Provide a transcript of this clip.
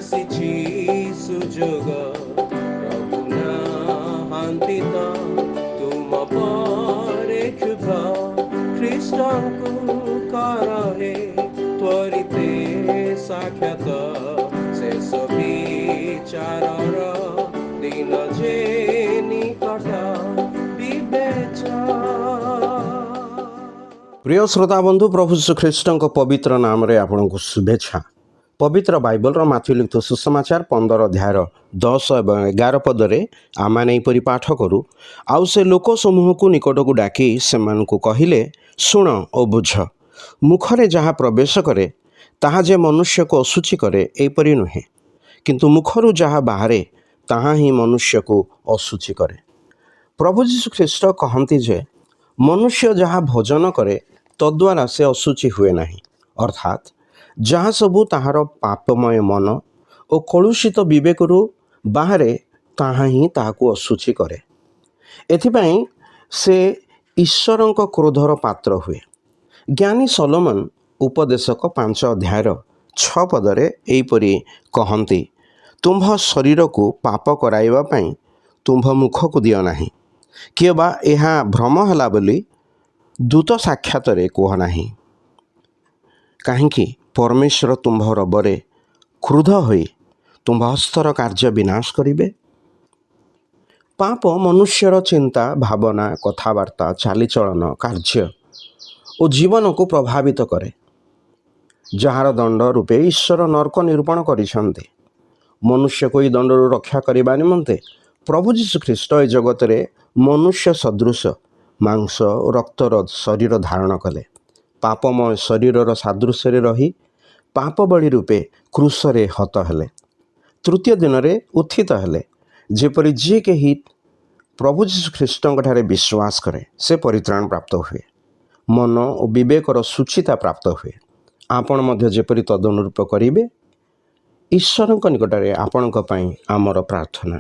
ଆସିଛି ସୁଯୋଗ ପ୍ରଭୁ ନାହାନ୍ତି ତ ତୁମ ପରେ କ୍ଷୁଧ ଖ୍ରୀଷ୍ଟଙ୍କୁ କରରେ ତ୍ୱରିତେ ସାକ୍ଷାତ ଶେଷ ବିଚାରର ଦିନ ଯେ ନିକଟ प्रिय श्रोता बंधु प्रभु श्री ख्रीष्ट पवित्र नाम रे आपको शुभेच्छा। पवित्र बाइबल माथ्यू लिखित सुसमाचार 15 अध्याय 10 और 11 पदरे आमे यहीपरि पाठ करूँ। आउ से लोक समूह को निकट को डाकी से कहले, शुण और बुझ, मुखरे जहाँ प्रवेश करे ताहा जे मनुष्य को अशुचि करे एपरि नुहे, किंतु मुखरु जहाँ बाहरे ताहा ही मनुष्य को अशुचि करे। प्रभु जीशु ख्रीष्ट कहती जे मनुष्य जहाँ भोजन करे तद्वारा से अशुचि हुए नहीं, अर्थात जहाँ सबू ताहार पापमय मन और कलुषित विवेकरू बाहरे ताहा ही ताहाकू अशुचि करे। एथिपाई से ईश्वरंक क्रोधर पात्र हुए। ज्ञानी सोलोमन उपदेशक 5 अध्याय 6 पदरे एपरि कहती, तुम्भ शरीर को पाप कराइबा पई तुम्भ मुख को दियो नाही, किए बा यह भ्रम हला बोली दूत साक्षात कह नाही। कहीं परमेश्वर तुम्भ रबरे क्रुद्ध होई तुम्भ हस्तर कार्य विनाश करिवे। पाप मनुष्यर चिंता भावना कथबार्ता चालीचलन कार्य और जीवन को प्रभावित करे, जार दंड रूपे ईश्वर नरक निरूपण करिसेंते। मनुष्य को दंड रक्षा करने निमंते प्रभु जीशु ख्रीष्ट ए जगत रे मनुष्य सदृश मांस रक्तर शरीर धारण कले। पापमय शरीर सादृश्य रही पाप बलि रूपे क्रूसरे हत हेले, तृतीय दिन रे उत्थित हेले। जेपरि जे केही प्रभु जीशु ख्रीष्टଙ୍କ ठारे विश्वास करे से परित्राण प्राप्त हुए, मन और विवेकर सुचिता प्राप्त हुए। आपण मध्य जेपरि तदनुरूप करिवे, ईश्वरଙ୍କ निकटरे आपणଙ୍କ ପାଇଁ ଆମର प्रार्थना।